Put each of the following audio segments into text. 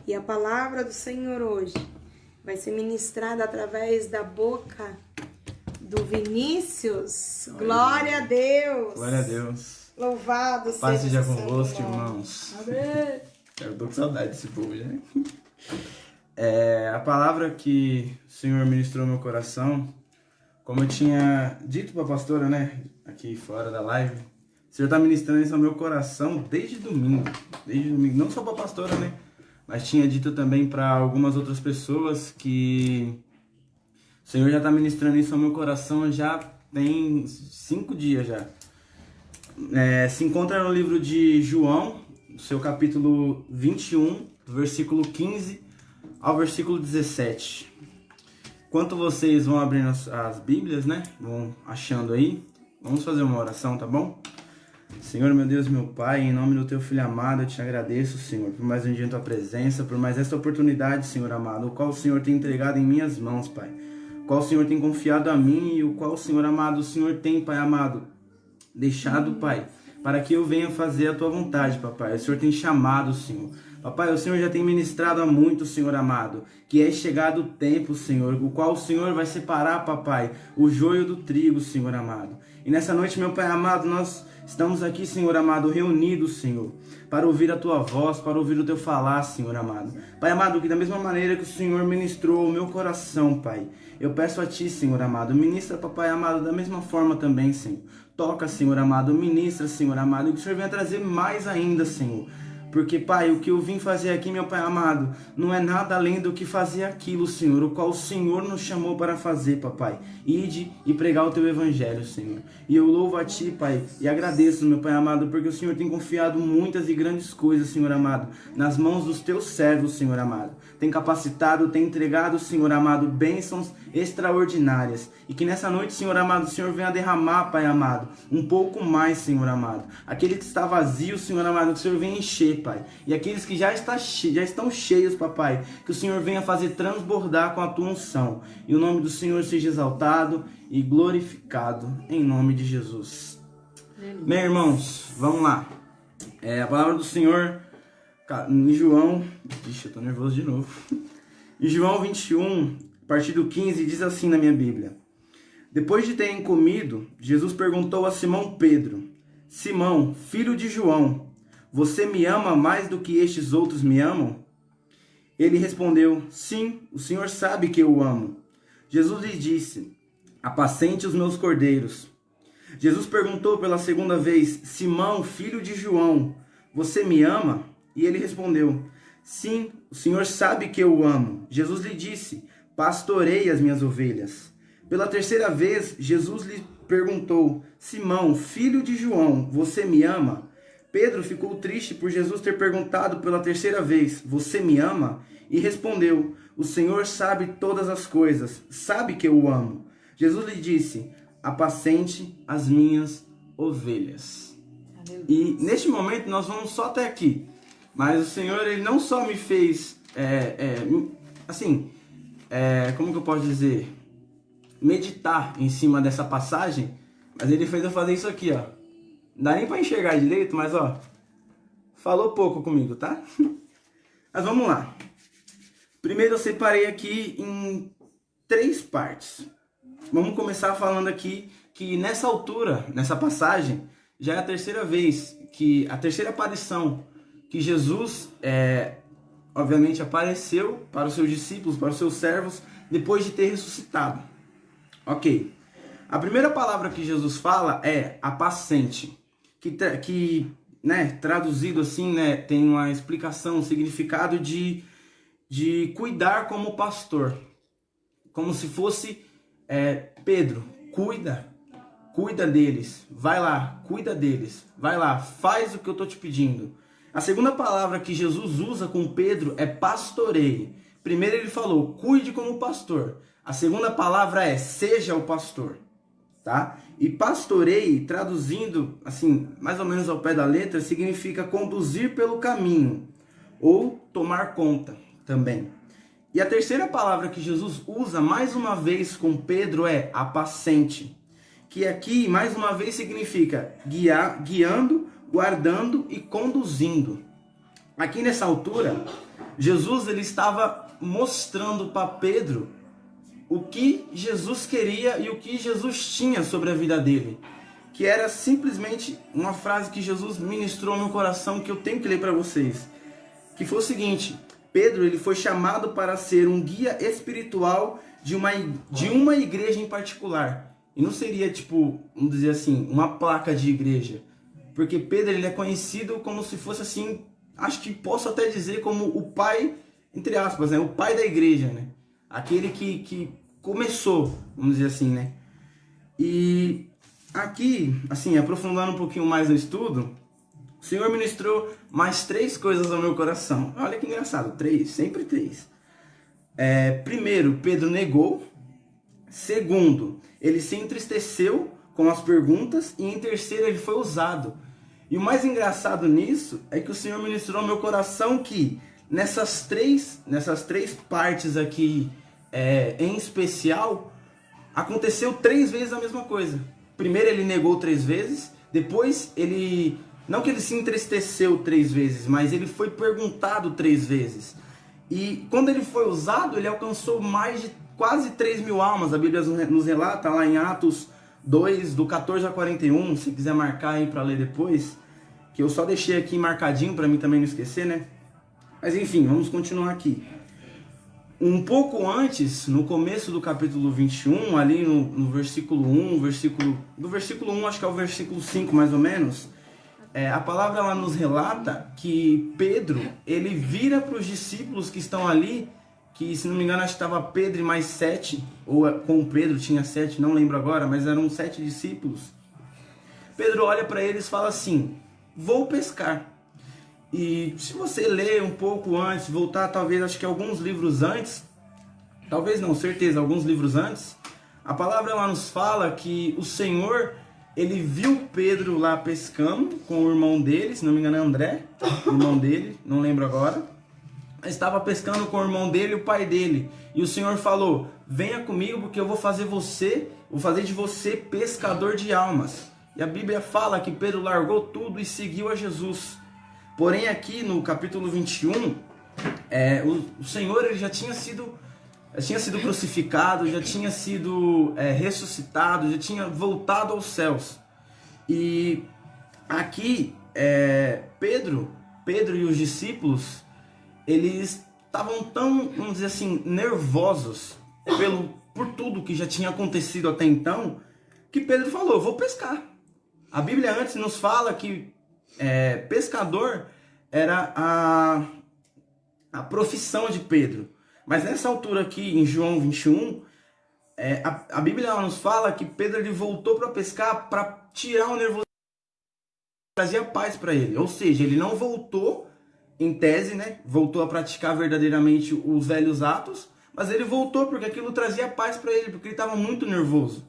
E a palavra do Senhor hoje vai ser ministrada através da boca do Vinícius. Glória a Deus. Glória a Deus. Louvado seja o Paz seja Senhor. convosco, irmãos. Amém. Eu tô com saudade desse povo já. A palavra que o Senhor ministrou no meu coração, como eu tinha dito para a pastora, né, aqui fora da live, o Senhor está ministrando isso ao meu coração desde domingo, não só para a pastora, né, mas tinha dito também para algumas outras pessoas que o Senhor já está ministrando isso ao meu coração já tem 5 dias já. Se encontra no livro de João, seu capítulo 21, do versículo 15 ao versículo 17. Enquanto vocês vão abrindo as Bíblias, né? Vão achando aí. Vamos fazer uma oração, tá bom? Senhor, meu Deus, meu Pai, em nome do Teu Filho amado, eu te agradeço, Senhor, por mais um dia em Tua presença, por mais esta oportunidade, Senhor amado, o qual o Senhor tem entregado em minhas mãos, Pai. O qual o Senhor tem confiado a mim e o qual, Senhor amado, o Senhor tem, Pai amado, deixado, Pai, para que eu venha fazer a Tua vontade, Papai. O Senhor tem chamado, Senhor. Papai, o Senhor já tem ministrado há muito, Senhor amado, que é chegado o tempo, Senhor, o qual o Senhor vai separar, Papai, o joio do trigo, Senhor amado. E nessa noite, meu Pai amado, nós estamos aqui, Senhor amado, reunidos, Senhor, para ouvir a Tua voz, para ouvir o Teu falar, Senhor amado. Pai amado, que da mesma maneira que o Senhor ministrou o meu coração, Pai, eu peço a Ti, Senhor amado, ministra, Papai amado, da mesma forma também, Senhor. Toca, Senhor amado, ministra, Senhor amado, e que o Senhor venha trazer mais ainda, Senhor. Porque, Pai, o que eu vim fazer aqui, meu Pai amado, não é nada além do que fazer aquilo, Senhor, o qual o Senhor nos chamou para fazer, Papai. Ide e pregar o Teu Evangelho, Senhor. E eu louvo a Ti, Pai, e agradeço, meu Pai amado, porque o Senhor tem confiado muitas e grandes coisas, Senhor amado, nas mãos dos Teus servos, Senhor amado. Tem capacitado, tem entregado, Senhor amado, bênçãos extraordinárias. E que nessa noite, Senhor amado, o Senhor venha derramar, Pai amado, um pouco mais, Senhor amado. Aquele que está vazio, Senhor amado, que o Senhor venha encher, Pai. E aqueles que já estão cheios, Papai, que o Senhor venha fazer transbordar com a Tua unção. E o nome do Senhor seja exaltado e glorificado em nome de Jesus. Meus irmãos, vamos lá. A palavra do Senhor em João... Ixi, eu tô nervoso de novo. Em João 21, a partir do 15, diz assim na minha Bíblia. Depois de terem comido, Jesus perguntou a Simão Pedro: Simão, filho de João, você me ama mais do que estes outros me amam? Ele respondeu: Sim, o Senhor sabe que eu o amo. Jesus lhe disse: Apacente os meus cordeiros. Jesus perguntou pela segunda vez: Simão, filho de João, você me ama? E ele respondeu: Sim, o Senhor sabe que eu o amo. Jesus lhe disse: Pastorei as minhas ovelhas. Pela terceira vez, Jesus lhe perguntou: Simão, filho de João, você me ama? Pedro ficou triste por Jesus ter perguntado pela terceira vez: Você me ama? E respondeu: O Senhor sabe todas as coisas, sabe que eu o amo. Jesus lhe disse: Apacente as minhas ovelhas. E neste momento nós vamos só até aqui. Mas o Senhor, Ele não só me fez, como que eu posso dizer, meditar em cima dessa passagem, mas Ele fez eu fazer isso aqui, ó. Não dá nem para enxergar direito, mas ó, falou pouco comigo, tá? Mas vamos lá. Primeiro eu separei aqui em 3 partes. Vamos começar falando aqui que nessa altura, nessa passagem, já é a terceira vez, a terceira aparição que Jesus, obviamente, apareceu para os seus discípulos, para os seus servos, depois de ter ressuscitado. Ok. A primeira palavra que Jesus fala é apacente, que traduzido assim, tem uma explicação, um significado de cuidar como pastor. Como se fosse Pedro, cuida deles, vai lá, cuida deles, vai lá, faz o que eu estou te pedindo. A segunda palavra que Jesus usa com Pedro é pastoreie. Primeiro ele falou, cuide como pastor. A segunda palavra é, seja o pastor. Tá? E pastoreie, traduzindo assim, mais ou menos ao pé da letra, significa conduzir pelo caminho. Ou tomar conta também. E a terceira palavra que Jesus usa mais uma vez com Pedro é apacente. Que aqui, mais uma vez, significa guiando, guardando e conduzindo. Aqui nessa altura, Jesus ele estava mostrando para Pedro o que Jesus queria e o que Jesus tinha sobre a vida dele. Que era simplesmente uma frase que Jesus ministrou no meu coração que eu tenho que ler para vocês. Que foi o seguinte: Pedro ele foi chamado para ser um guia espiritual de uma igreja em particular. E não seria tipo, vamos dizer assim, uma placa de igreja. Porque Pedro ele é conhecido como se fosse assim, acho que posso até dizer como o pai, entre aspas, né? O pai da igreja, né? Aquele que começou, vamos dizer assim, né? E aqui, assim, aprofundando um pouquinho mais no estudo, o Senhor ministrou mais 3 coisas ao meu coração. Olha que engraçado, 3, sempre 3. Primeiro, Pedro negou. Segundo, ele se entristeceu com as perguntas. E em terceiro, ele foi usado. E o mais engraçado nisso é que o Senhor ministrou ao meu coração que nessas três partes aqui, em especial, aconteceu 3 vezes a mesma coisa. Primeiro ele negou 3 vezes, depois ele, não que ele se entristeceu 3 vezes, mas ele foi perguntado 3 vezes. E quando ele foi usado, ele alcançou mais de quase 3.000 almas. A Bíblia nos relata lá em Atos 2, do 14 a 41, se quiser marcar aí para ler depois, que eu só deixei aqui marcadinho para mim também não esquecer, né? Mas enfim, vamos continuar aqui. Um pouco antes, no começo do capítulo 21, ali no versículo 1, do versículo 1 acho que é o versículo 5 mais ou menos, a palavra ela nos relata que Pedro, ele vira para os discípulos que estão ali, que se não me engano acho que estava Pedro e mais 7, ou com Pedro tinha 7, não lembro agora, mas eram 7 discípulos. Pedro olha para eles e fala assim: vou pescar. E se você ler um pouco antes, voltar talvez, acho que alguns livros antes, talvez não, certeza, alguns livros antes, a palavra lá nos fala que o Senhor, ele viu Pedro lá pescando com o irmão dele, se não me engano é André, o irmão dele, não lembro agora, estava pescando com o irmão dele e o pai dele, e o Senhor falou: venha comigo porque eu vou fazer de você pescador de almas. E a Bíblia fala que Pedro largou tudo e seguiu a Jesus. Porém aqui no capítulo 21, o Senhor ele já tinha sido crucificado, já tinha sido ressuscitado, já tinha voltado aos céus. E aqui Pedro e os discípulos, eles estavam tão, vamos dizer assim, nervosos por tudo que já tinha acontecido até então, que Pedro falou: vou pescar. A Bíblia antes nos fala que pescador era a profissão de Pedro. Mas nessa altura aqui, em João 21, a Bíblia nos fala que Pedro ele voltou para pescar para tirar o nervosismo, trazia paz para ele. Ou seja, ele não voltou, em tese, né? Voltou a praticar verdadeiramente os velhos atos, mas ele voltou porque aquilo trazia paz para ele, porque ele estava muito nervoso.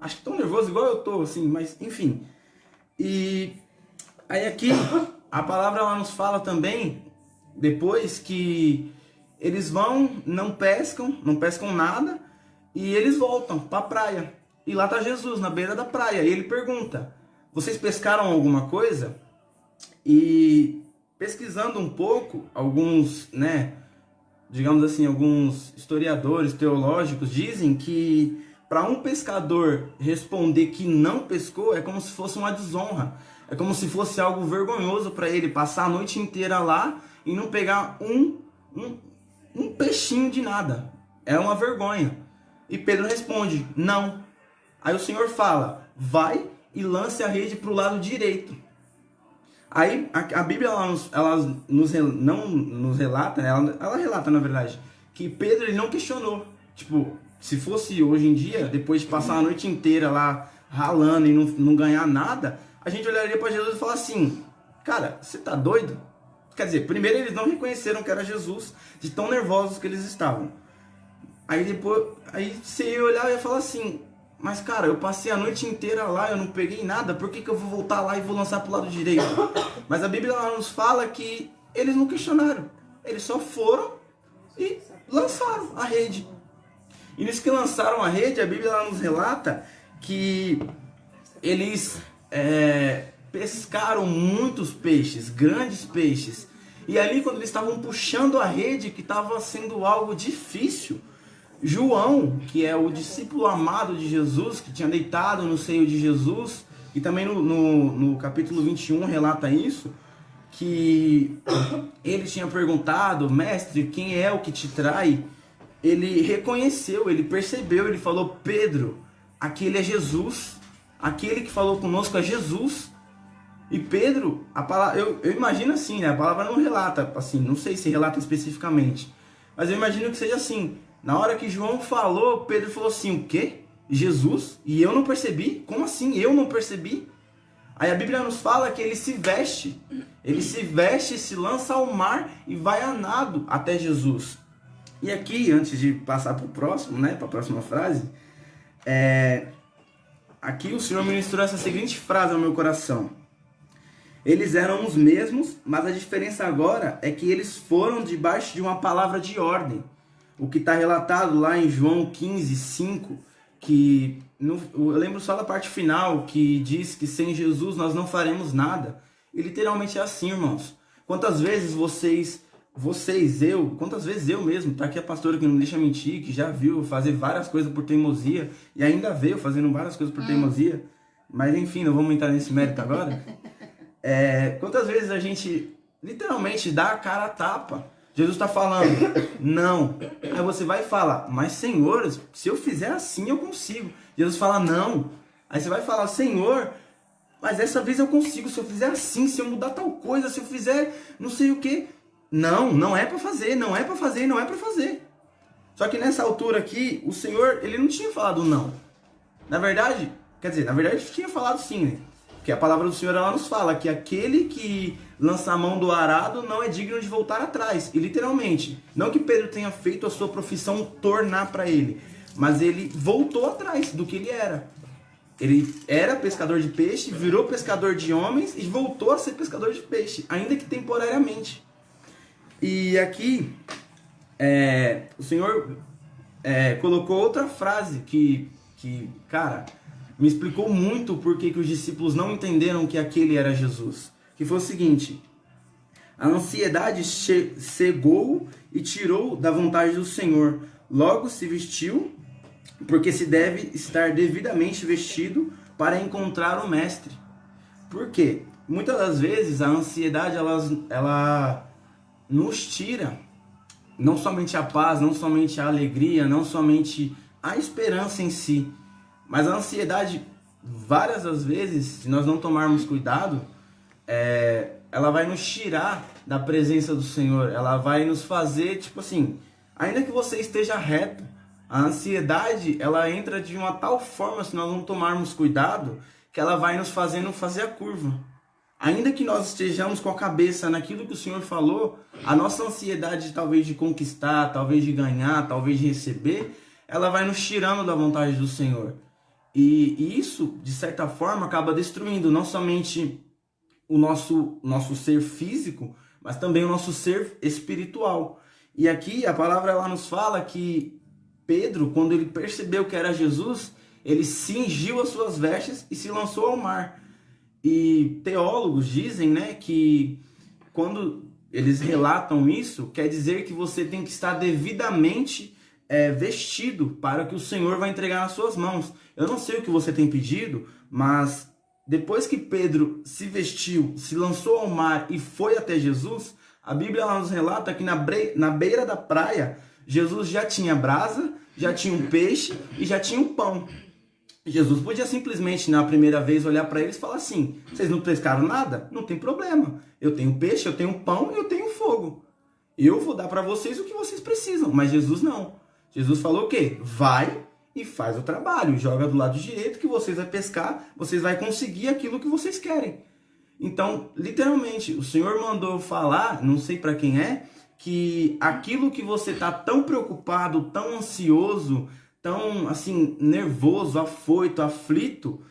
Acho que tão nervoso igual eu tô, assim, mas enfim. E aí aqui, a palavra lá nos fala também, depois, que eles vão, não pescam nada, e eles voltam para a praia. E lá está Jesus, na beira da praia, e ele pergunta: vocês pescaram alguma coisa? E pesquisando um pouco, alguns, digamos assim, alguns historiadores teológicos dizem que para um pescador responder que não pescou é como se fosse uma desonra. É como se fosse algo vergonhoso para ele passar a noite inteira lá e não pegar um peixinho de nada. É uma vergonha. E Pedro responde: não. Aí o Senhor fala: vai e lance a rede para o lado direito. Aí a Bíblia ela não nos relata, ela relata na verdade, que Pedro ele não questionou. Tipo, se fosse hoje em dia, depois de passar a noite inteira lá ralando e não ganhar nada, a gente olharia para Jesus e falar assim: cara, você tá doido? Quer dizer, primeiro eles não reconheceram que era Jesus, de tão nervosos que eles estavam. Aí depois, você ia olhar e ia falar assim: mas cara, eu passei a noite inteira lá, eu não peguei nada, por que eu vou voltar lá e vou lançar pro lado direito? Mas a Bíblia nos fala que eles não questionaram, eles só foram e lançaram a rede. E nisso que lançaram a rede, a Bíblia nos relata que eles pescaram muitos peixes, grandes peixes. E ali, quando eles estavam puxando a rede, que estava sendo algo difícil, João, que é o discípulo amado de Jesus, que tinha deitado no seio de Jesus, e também no capítulo 21 relata isso, que ele tinha perguntado: mestre, quem é o que te trai? Ele reconheceu, ele percebeu, ele falou: Pedro, aquele é Jesus, aquele que falou conosco é Jesus. E Pedro, a palavra, eu imagino assim, né? A palavra não relata, assim, não sei se relata especificamente, mas eu imagino que seja assim. Na hora que João falou, Pedro falou assim: o quê? Jesus? E eu não percebi? Como assim? Eu não percebi? Aí a Bíblia nos fala que ele se veste, se lança ao mar e vai a nado até Jesus. E aqui, antes de passar para o próximo, né, para a próxima frase, aqui o Senhor ministrou essa seguinte frase ao meu coração: eles eram os mesmos, mas a diferença agora é que eles foram debaixo de uma palavra de ordem. O que está relatado lá em João 15, 5, que eu lembro só da parte final, que diz que sem Jesus nós não faremos nada. E literalmente é assim, irmãos. Quantas vezes quantas vezes eu mesmo, tá aqui a pastora que não deixa mentir, que já viu fazer várias coisas por teimosia, e ainda veio fazendo várias coisas por teimosia, mas enfim, não vamos entrar nesse mérito agora. Quantas vezes a gente literalmente dá a cara a tapa? Jesus está falando, não. Aí você vai e fala: mas Senhor, se eu fizer assim eu consigo. Jesus fala, não. Aí você vai falar: Senhor, mas dessa vez eu consigo, se eu fizer assim, se eu mudar tal coisa, se eu fizer não sei o que. Não, não é para fazer, não é para fazer, não é para fazer. Só que nessa altura aqui, o Senhor, ele não tinha falado não. Na verdade tinha falado sim, né? Porque a palavra do Senhor, ela nos fala que aquele que lança a mão do arado não é digno de voltar atrás. E literalmente, não que Pedro tenha feito a sua profissão tornar para ele, mas ele voltou atrás do que ele era. Ele era pescador de peixe, virou pescador de homens e voltou a ser pescador de peixe, ainda que temporariamente. E aqui, o Senhor colocou outra frase que, cara, me explicou muito por que os discípulos não entenderam que aquele era Jesus. Que foi o seguinte: a ansiedade cegou e tirou da vontade do Senhor. Logo se vestiu, porque se deve estar devidamente vestido para encontrar o Mestre. Por quê? Muitas das vezes a ansiedade ela nos tira não somente a paz, não somente a alegria, não somente a esperança em si, mas a ansiedade, várias das vezes, se nós não tomarmos cuidado, ela vai nos tirar da presença do Senhor. Ela vai nos fazer, tipo assim, ainda que você esteja reto, a ansiedade, ela entra de uma tal forma, se nós não tomarmos cuidado, que ela vai nos fazendo fazer a curva. Ainda que nós estejamos com a cabeça naquilo que o Senhor falou, a nossa ansiedade talvez de conquistar, talvez de ganhar, talvez de receber, ela vai nos tirando da vontade do Senhor. E isso, de certa forma, acaba destruindo não somente o nosso ser físico, mas também o nosso ser espiritual. E aqui a palavra ela nos fala que Pedro, quando ele percebeu que era Jesus, ele cingiu as suas vestes e se lançou ao mar. E teólogos dizem, né, que quando eles relatam isso, quer dizer que você tem que estar devidamente vestido para que o Senhor vai entregar nas suas mãos. Eu não sei o que você tem pedido, mas depois que Pedro se vestiu, se lançou ao mar e foi até Jesus, a Bíblia nos relata que na beira da praia, Jesus já tinha brasa, já tinha um peixe e já tinha um pão. Jesus podia simplesmente, na primeira vez, olhar para eles e falar assim: vocês não pescaram nada? Não tem problema. Eu tenho peixe, eu tenho pão e eu tenho fogo. Eu vou dar para vocês o que vocês precisam. Mas Jesus não. Jesus falou o quê? Vai e faz o trabalho. Joga do lado direito que vocês vão pescar, vocês vão conseguir aquilo que vocês querem. Então, literalmente, o Senhor mandou falar, não sei para quem que aquilo que você está tão preocupado, tão ansioso, tão assim, nervoso, afoito, aflito,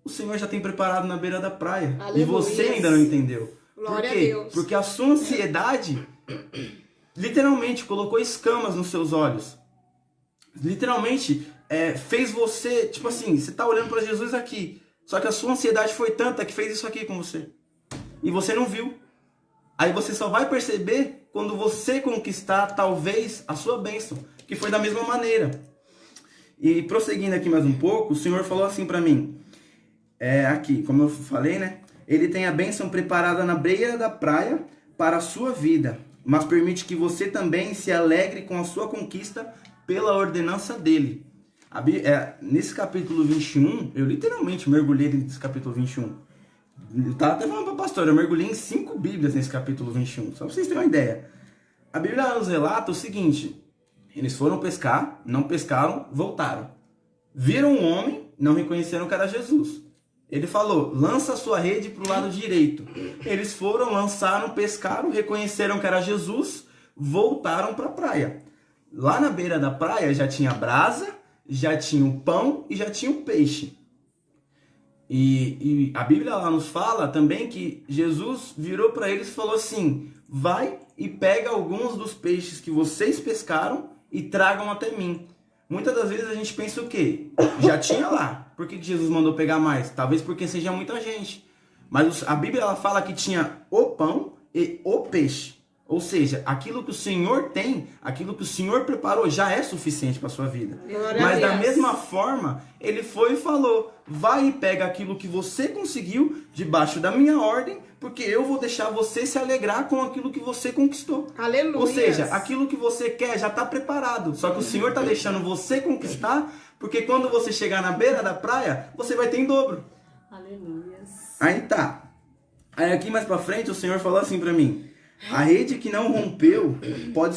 o Senhor já tem preparado na beira da praia. Aleluia. E você ainda não entendeu. Glória Por quê? a Deus. Porque a sua ansiedade literalmente colocou escamas nos seus olhos. Literalmente fez você, tipo assim, você está olhando para Jesus aqui, só que a sua ansiedade foi tanta que fez isso aqui com você. E você não viu. Aí você só vai perceber quando você conquistar, talvez, a sua bênção, que foi da mesma maneira. E prosseguindo aqui mais um pouco, o Senhor falou assim para mim, aqui, como eu falei, né? Ele tem a bênção preparada na beira da praia para a sua vida, mas permite que você também se alegre com a sua conquista pela ordenança dele. Nesse capítulo 21, eu literalmente mergulhei nesse capítulo 21. Eu estava até falando para a pastora, eu mergulhei em 5 Bíblias nesse capítulo 21, só para vocês terem uma ideia. A Bíblia nos relata o seguinte: eles foram pescar, não pescaram, voltaram. Viram um homem, não reconheceram que era Jesus. Ele falou, lança a sua rede para o lado direito. Eles foram, lançaram, pescaram, reconheceram que era Jesus, voltaram para a praia. Lá na beira da praia já tinha brasa, já tinha o pão e já tinha o peixe. E a Bíblia lá nos fala também que Jesus virou para eles e falou assim, vai e pega alguns dos peixes que vocês pescaram e tragam até mim. Muitas das vezes a gente pensa o quê? Já tinha lá. Por que Jesus mandou pegar mais? Talvez porque seja muita gente. Mas a Bíblia ela fala que tinha o pão e o peixe. Ou seja, aquilo que o Senhor tem, aquilo que o Senhor preparou já é suficiente para a sua vida. Mas da mesma forma, ele foi e falou, vai e pega aquilo que você conseguiu debaixo da minha ordem, porque eu vou deixar você se alegrar com aquilo que você conquistou. Aleluia. Ou seja, aquilo que você quer já está preparado. Só que o Senhor está deixando você conquistar, porque quando você chegar na beira da praia, você vai ter em dobro. Aleluia. Aí tá. Aí aqui mais pra frente o Senhor falou assim pra mim, a rede que não rompeu pode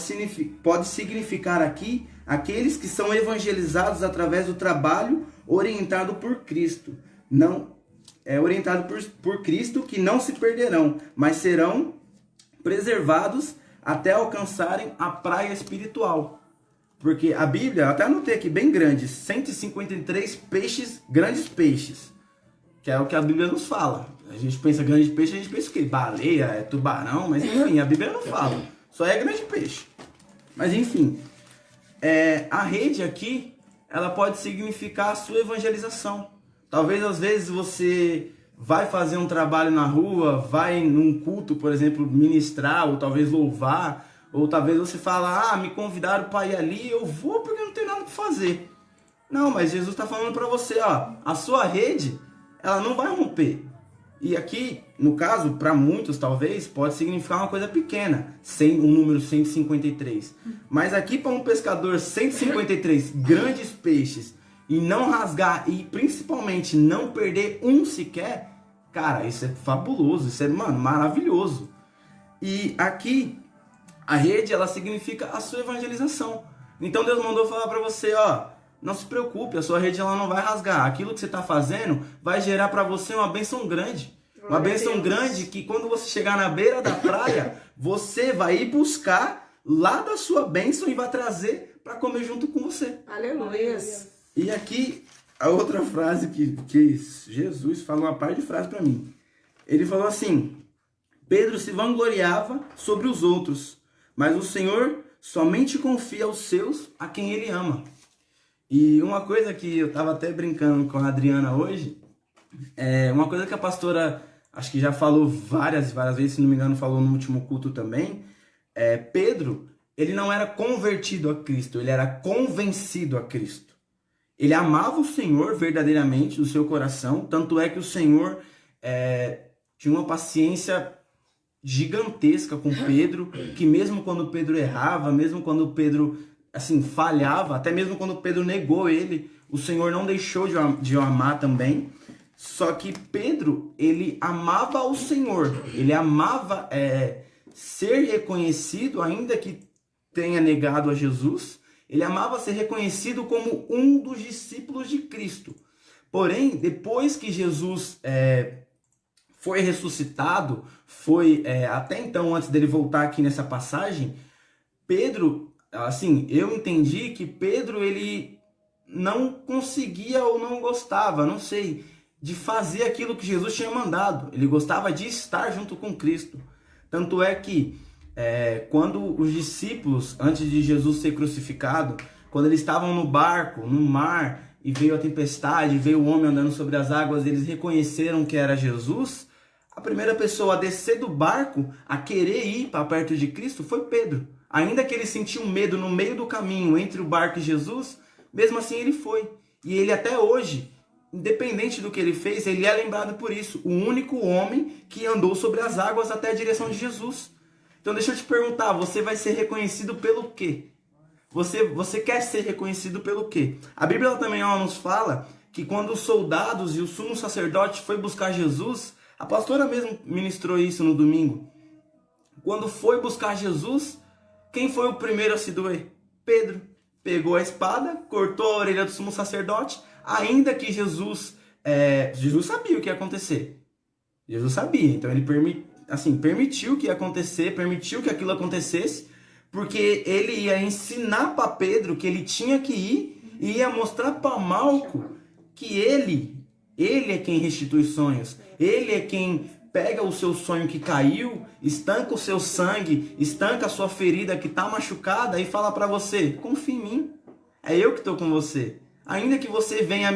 significar aqui aqueles que são evangelizados através do trabalho orientado por Cristo. Orientado por Cristo, que não se perderão, mas serão preservados até alcançarem a praia espiritual. Porque a Bíblia, até anotei aqui bem grande, 153 peixes, grandes peixes, que é o que a Bíblia nos fala. A gente pensa grande peixe, a gente pensa o quê? Baleia, tubarão, mas enfim, a Bíblia não fala. Só é grande peixe. Mas enfim, a rede aqui, ela pode significar a sua evangelização. Talvez às vezes você vai fazer um trabalho na rua, vai num culto, por exemplo, ministrar, ou talvez louvar, ou talvez você fala, me convidaram para ir ali, eu vou porque não tem nada para fazer. Não, mas Jesus está falando para você, a sua rede, ela não vai romper. E aqui, no caso, para muitos talvez, pode significar uma coisa pequena, o número 153. Mas aqui para um pescador, 153 grandes peixes, e não rasgar, e principalmente não perder um sequer, cara, isso é fabuloso, isso é, maravilhoso. E aqui, a rede, ela significa a sua evangelização. Então Deus mandou falar para você, não se preocupe, a sua rede ela não vai rasgar. Aquilo que você está fazendo vai gerar para você uma bênção grande. Uma bênção grande que quando você chegar na beira da praia, você vai ir buscar lá da sua bênção e vai trazer para comer junto com você. Aleluia. E aqui, a outra frase que Jesus falou, uma parte de frase para mim. Ele falou assim, Pedro se vangloriava sobre os outros, mas o Senhor somente confia aos seus a quem ele ama. E uma coisa que eu estava até brincando com a Adriana hoje, uma coisa que a pastora, acho que já falou várias vezes, se não me engano falou no último culto também, Pedro, ele não era convertido a Cristo, ele era convencido a Cristo. Ele amava o Senhor verdadeiramente do seu coração, tanto é que o Senhor tinha uma paciência gigantesca com Pedro, que mesmo quando Pedro errava, mesmo quando Pedro falhava, até mesmo quando Pedro negou ele, o Senhor não deixou de o amar também. Só que Pedro, ele amava o Senhor, ele amava ser reconhecido, ainda que tenha negado a Jesus, ele amava ser reconhecido como um dos discípulos de Cristo. Porém, depois que Jesus foi ressuscitado, até então, antes dele voltar aqui nessa passagem, Pedro, eu entendi que Pedro, ele não conseguia ou não gostava, não sei, de fazer aquilo que Jesus tinha mandado. Ele gostava de estar junto com Cristo. Tanto é que quando os discípulos, antes de Jesus ser crucificado, quando eles estavam no barco, no mar, e veio a tempestade, veio o homem andando sobre as águas, eles reconheceram que era Jesus, A primeira pessoa a descer do barco, a querer ir para perto de Cristo, foi Pedro. Ainda que ele sentiu medo no meio do caminho entre o barco e Jesus, mesmo assim ele foi. E ele até hoje, independente do que ele fez, ele é lembrado por isso. O único homem que andou sobre as águas até a direção de Jesus. Então deixa eu te perguntar, você vai ser reconhecido pelo quê? Você quer ser reconhecido pelo quê? A Bíblia também nos fala que quando os soldados e o sumo sacerdote foi buscar Jesus, a pastora mesmo ministrou isso no domingo. Quando foi buscar Jesus, quem foi o primeiro a se doer? Pedro. Pegou a espada, cortou a orelha do sumo sacerdote, ainda que Jesus sabia o que ia acontecer. Jesus sabia, então ele permitiu que ia acontecer, permitiu que aquilo acontecesse, porque ele ia ensinar para Pedro que ele tinha que ir e ia mostrar para Malco que ele é quem restitui sonhos. Ele é quem pega o seu sonho que caiu, estanca o seu sangue, estanca a sua ferida que está machucada e fala para você, confia em mim, é eu que estou com você. Ainda que você venha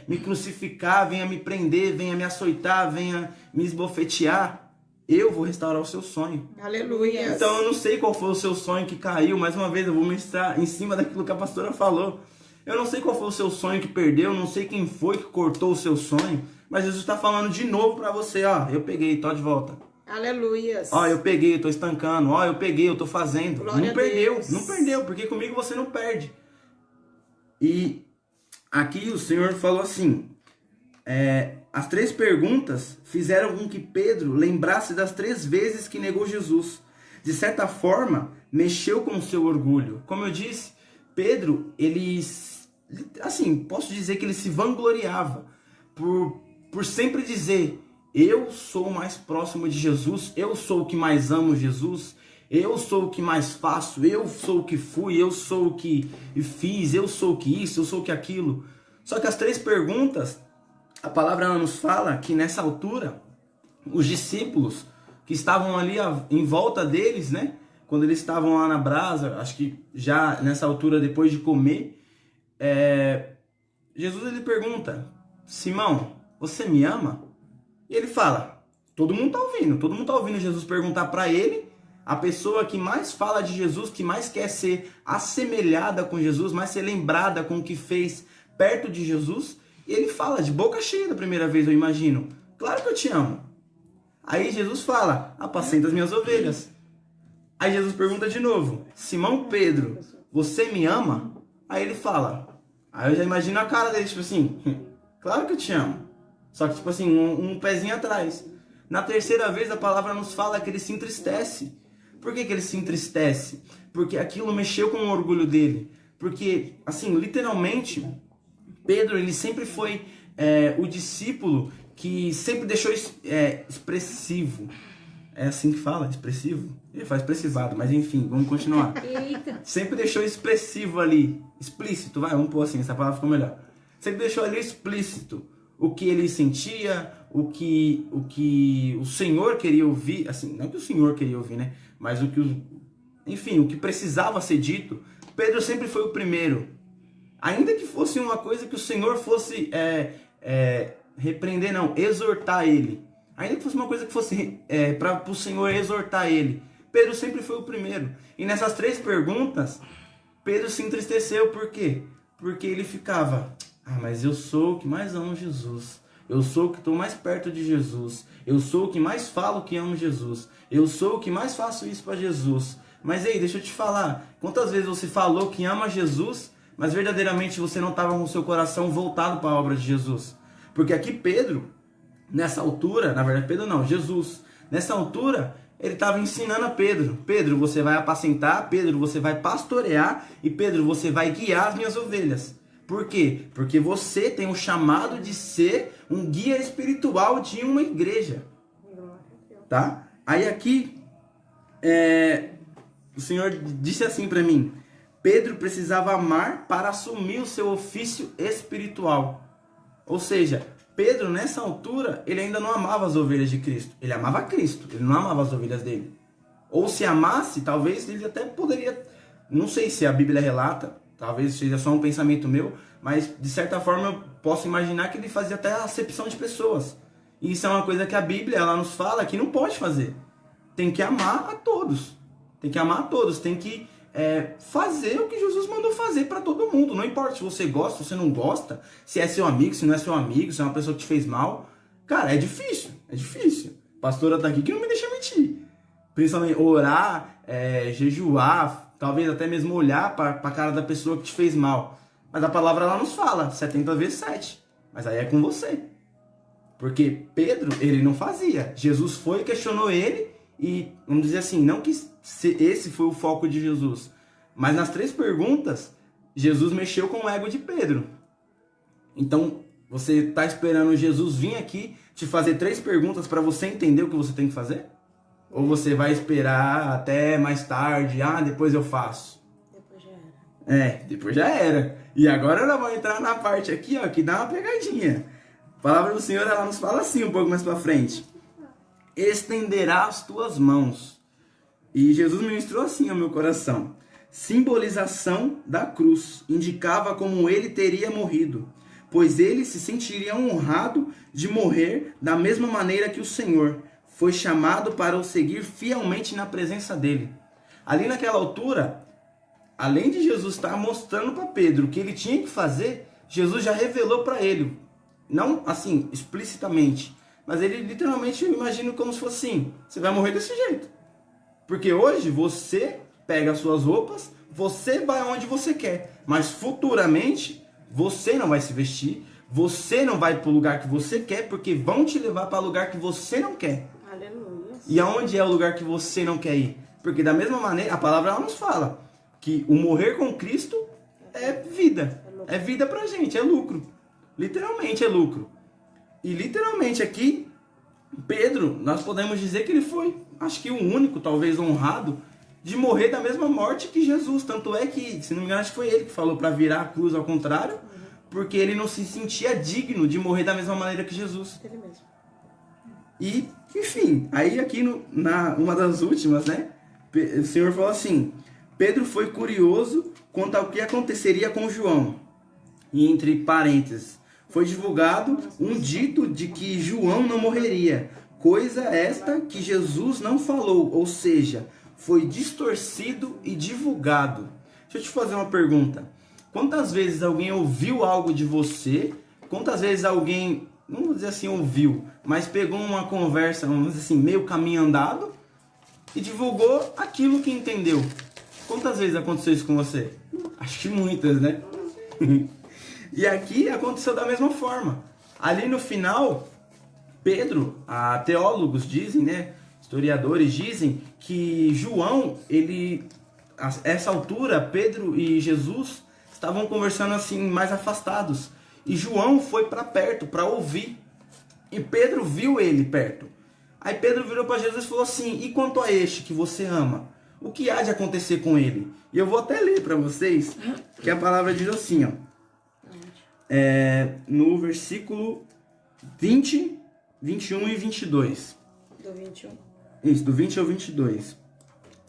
me crucificar, venha me prender, venha me açoitar, venha me esbofetear, eu vou restaurar o seu sonho. Aleluia. Então eu não sei qual foi o seu sonho que caiu. Mais uma vez eu vou ministrar em cima daquilo que a pastora falou. Eu não sei qual foi o seu sonho que perdeu. Eu não sei quem foi que cortou o seu sonho. Mas Jesus está falando de novo para você. Ó, eu peguei, tô de volta. Aleluia. Ó, eu peguei, eu tô estancando. Ó, eu peguei, eu tô fazendo. Glória não perdeu, a Deus. não perdeu. Porque comigo você não perde. E aqui o Senhor falou assim... as 3 perguntas fizeram com que Pedro lembrasse das 3 vezes que negou Jesus. De certa forma, mexeu com o seu orgulho. Como eu disse, Pedro, ele, posso dizer que ele se vangloriava por sempre dizer, eu sou o mais próximo de Jesus, eu sou o que mais amo Jesus, eu sou o que mais faço, eu sou o que fui, eu sou o que fiz, eu sou o que isso, eu sou o que aquilo. Só que as 3 perguntas... A palavra nos fala que nessa altura, os discípulos que estavam ali em volta deles, né? Quando eles estavam lá na brasa, acho que já nessa altura, depois de comer, Jesus ele pergunta, Simão, você me ama? E ele fala, todo mundo está ouvindo Jesus perguntar para ele, a pessoa que mais fala de Jesus, que mais quer ser assemelhada com Jesus, mais ser lembrada com o que fez perto de Jesus. E ele fala de boca cheia da primeira vez, eu imagino. Claro que eu te amo. Aí Jesus fala, apacenta as minhas ovelhas. Aí Jesus pergunta de novo, Simão Pedro, você me ama? Aí ele fala, aí eu já imagino a cara dele, tipo assim, claro que eu te amo. Só que tipo assim, um pezinho atrás. Na terceira vez a palavra nos fala que ele se entristece. Por que ele se entristece? Porque aquilo mexeu com o orgulho dele. Porque, assim, literalmente... Pedro, ele sempre foi o discípulo que sempre deixou expressivo. É assim que fala? Expressivo? Ele faz expressivado, mas enfim, vamos continuar. Eita. Sempre deixou expressivo ali, explícito, vamos pôr assim, essa palavra ficou melhor. Sempre deixou ali explícito o que ele sentia, o que o Senhor queria ouvir, assim, não que o Senhor queria ouvir, né? Mas o que precisava ser dito. Pedro sempre foi o primeiro. Ainda que fosse uma coisa que o Senhor fosse repreender, não, exortar ele. Ainda que fosse uma coisa que fosse para o Senhor exortar ele. Pedro sempre foi o primeiro. E nessas 3 perguntas, Pedro se entristeceu. Por quê? Porque ele ficava, mas eu sou o que mais amo Jesus. Eu sou o que estou mais perto de Jesus. Eu sou o que mais falo que amo Jesus. Eu sou o que mais faço isso para Jesus. Mas ei, deixa eu te falar. Quantas vezes você falou que ama Jesus... mas verdadeiramente você não estava com o seu coração voltado para a obra de Jesus? Porque aqui Pedro, nessa altura, na verdade Pedro não, Jesus, nessa altura, ele estava ensinando a Pedro, Pedro, você vai apacentar, Pedro, você vai pastorear, e Pedro, você vai guiar as minhas ovelhas. Por quê? Porque você tem o chamado de ser um guia espiritual de uma igreja. Tá? Aí aqui, o Senhor disse assim para mim, Pedro precisava amar para assumir o seu ofício espiritual. Ou seja, Pedro, nessa altura, ele ainda não amava as ovelhas de Cristo. Ele amava Cristo, ele não amava as ovelhas dele. Ou se amasse, talvez ele até poderia... Não sei se a Bíblia relata, talvez seja só um pensamento meu, mas de certa forma eu posso imaginar que ele fazia até a acepção de pessoas. E isso é uma coisa que a Bíblia ela nos fala que não pode fazer. Tem que amar a todos. Tem que amar a todos. Tem que fazer o que Jesus mandou fazer para todo mundo. Não importa se você gosta, se você não gosta, se é seu amigo, se não é seu amigo, se é uma pessoa que te fez mal. Cara, é difícil. É difícil. A pastora tá aqui que não me deixa mentir. Principalmente orar, jejuar, talvez até mesmo olhar para a cara da pessoa que te fez mal. Mas a palavra lá nos fala, 70 vezes 7. Mas aí é com você. Porque Pedro, ele não fazia. Jesus foi e questionou ele e, vamos dizer assim, não que esse foi o foco de Jesus. Mas nas 3 perguntas, Jesus mexeu com o ego de Pedro. Então, você está esperando Jesus vir aqui te fazer 3 perguntas para você entender o que você tem que fazer? Ou você vai esperar até mais tarde, depois eu faço? Depois já era. Depois já era. E agora nós vamos entrar na parte aqui, ó, que dá uma pegadinha. A palavra do Senhor, ela nos fala assim um pouco mais pra frente. Estenderá as tuas mãos. E Jesus ministrou assim ao meu coração. Simbolização da cruz. Indicava como ele teria morrido. Pois ele se sentiria honrado de morrer da mesma maneira que o Senhor foi chamado para o seguir fielmente na presença dele. Ali naquela altura, além de Jesus estar mostrando para Pedro o que ele tinha que fazer, Jesus já revelou para ele. Não assim, explicitamente, mas ele literalmente, eu imagino como se fosse assim, você vai morrer desse jeito. Porque hoje você pega as suas roupas, você vai onde você quer, mas futuramente você não vai se vestir, você não vai para o lugar que você quer, porque vão te levar para o lugar que você não quer. Aleluia. E aonde é o lugar que você não quer ir? Porque da mesma maneira, a palavra ela nos fala que o morrer com Cristo é vida. É vida pra gente, é lucro. Literalmente é lucro. E literalmente aqui, Pedro, nós podemos dizer que ele foi, acho que o único, talvez honrado, de morrer da mesma morte que Jesus. Tanto é que, se não me engano, acho que foi ele que falou para virar a cruz ao contrário, porque ele não se sentia digno de morrer da mesma maneira que Jesus. Ele mesmo. E, enfim, aí aqui uma das últimas, né? O Senhor falou assim: Pedro foi curioso quanto ao que aconteceria com João. E entre parênteses, foi divulgado um dito de que João não morreria. Coisa esta que Jesus não falou, ou seja, foi distorcido e divulgado. Deixa eu te fazer uma pergunta. Quantas vezes alguém ouviu algo de você? Quantas vezes alguém, não vou dizer assim ouviu, mas pegou uma conversa, vamos dizer assim, meio caminho andado e divulgou aquilo que entendeu? Quantas vezes aconteceu isso com você? Acho que muitas, né? E aqui aconteceu da mesma forma. Ali no final, Pedro, teólogos dizem, né? Historiadores dizem que João, a essa altura, Pedro e Jesus estavam conversando assim, mais afastados. E João foi para perto, para ouvir. E Pedro viu ele perto. Aí Pedro virou para Jesus e falou assim: e quanto a este que você ama? O que há de acontecer com ele? E eu vou até ler para vocês, que a palavra diz assim, ó. No versículo 20, 21 e 22. Do 21. Isso, do 20 ao 22.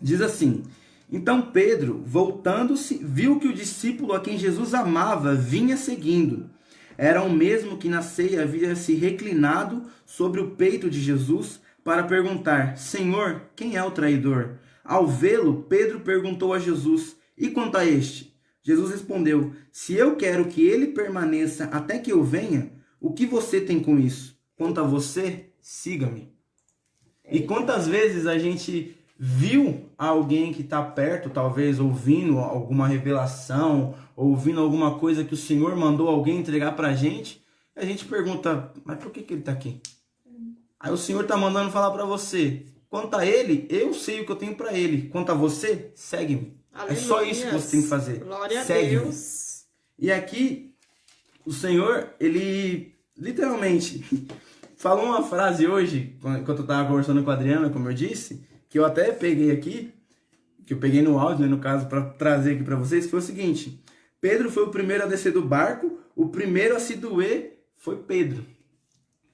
Diz assim: então Pedro, voltando-se, viu que o discípulo a quem Jesus amava vinha seguindo. Era o mesmo que na ceia havia se reclinado sobre o peito de Jesus para perguntar: Senhor, quem é o traidor? Ao vê-lo, Pedro perguntou a Jesus: e quanto a este? Jesus respondeu: se eu quero que ele permaneça até que eu venha, o que você tem com isso? Quanto a você, siga-me. E quantas vezes a gente viu alguém que está perto, talvez ouvindo alguma revelação, ouvindo alguma coisa que o Senhor mandou alguém entregar para a gente gente pergunta: mas por que ele está aqui? Aí o Senhor está mandando falar para você: quanto a ele, eu sei o que eu tenho para ele. Quanto a você, segue-me. É só isso que você tem que fazer. Glória a Segue-me. Deus. E aqui, o Senhor, ele literalmente falou uma frase hoje, enquanto eu estava conversando com a Adriana, como eu disse, que eu até peguei aqui, que eu peguei no áudio, né, no caso, para trazer aqui para vocês, que foi o seguinte: Pedro foi o primeiro a descer do barco, o primeiro a se doer foi Pedro.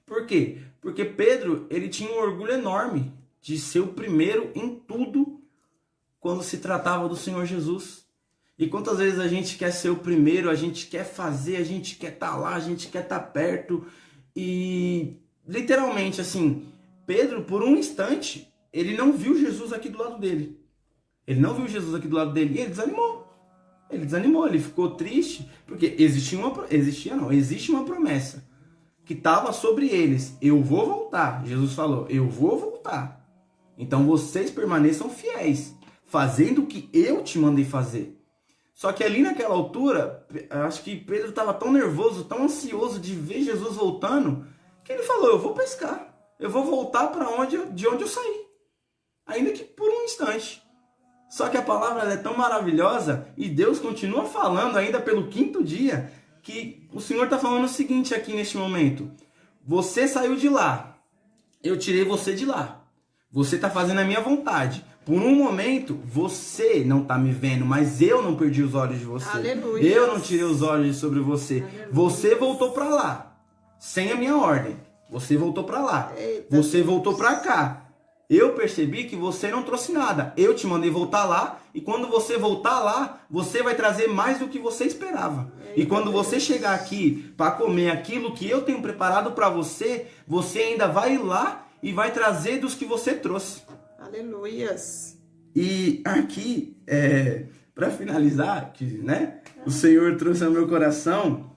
Por quê? Porque Pedro, ele tinha um orgulho enorme de ser o primeiro em tudo quando se tratava do Senhor Jesus. E quantas vezes a gente quer ser o primeiro, a gente quer fazer, a gente quer estar lá, a gente quer estar perto, e literalmente, assim, Pedro, por um instante, ele não viu Jesus aqui do lado dele. Ele não viu Jesus aqui do lado dele e ele desanimou. Ele ficou triste, porque existe uma promessa que estava sobre eles. Eu vou voltar. Jesus falou, eu vou voltar. Então vocês permaneçam fiéis, fazendo o que eu te mandei fazer. Só que ali naquela altura, acho que Pedro estava tão nervoso, tão ansioso de ver Jesus voltando, que ele falou, eu vou pescar. Eu vou voltar de onde eu saí. Ainda que por um instante. Só que a palavra ela é tão maravilhosa e Deus continua falando ainda pelo 5º dia que o Senhor está falando o seguinte aqui neste momento. Você saiu de lá, eu tirei você de lá. Você está fazendo a minha vontade. Por um momento, você não está me vendo, mas eu não perdi os olhos de você. Aleluia. Eu não tirei os olhos sobre você. Aleluia. Você voltou para lá, sem a minha ordem. Você voltou para lá. Eita, você voltou para cá. Eu percebi que você não trouxe nada. Eu te mandei voltar lá. E quando você voltar lá, você vai trazer mais do que você esperava. E quando você chegar aqui para comer aquilo que eu tenho preparado para você, você ainda vai ir lá e vai trazer dos que você trouxe. Aleluias. E aqui, para finalizar, que, né, o Senhor trouxe ao meu coração,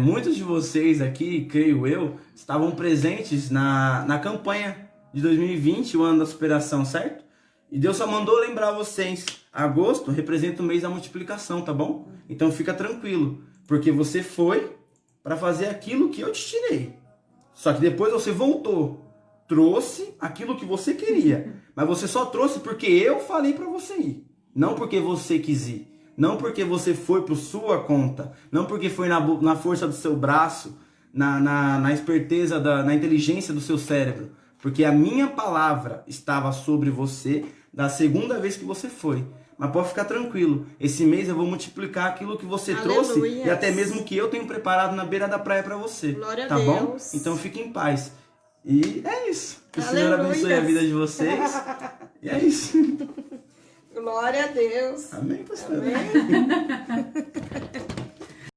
muitos de vocês aqui, creio eu, estavam presentes na campanha de 2020, o ano da superação, certo? E Deus só mandou lembrar vocês, agosto representa o mês da multiplicação, tá bom? Então fica tranquilo, porque você foi para fazer aquilo que eu te tirei. Só que depois você voltou, trouxe aquilo que você queria, mas você só trouxe porque eu falei para você ir, não porque você quis ir, não porque você foi por sua conta, não porque foi na força do seu braço, na esperteza, na inteligência do seu cérebro, porque a minha palavra estava sobre você da segunda vez que você foi. Mas pode ficar tranquilo, esse mês eu vou multiplicar aquilo que você trouxe e até mesmo que eu tenho preparado na beira da praia para você. Glória a tá Deus. Bom? Então fique em paz. E é isso. Que o Senhor abençoe a vida de vocês. E é isso. Glória a Deus. Amém, pastor. Amém.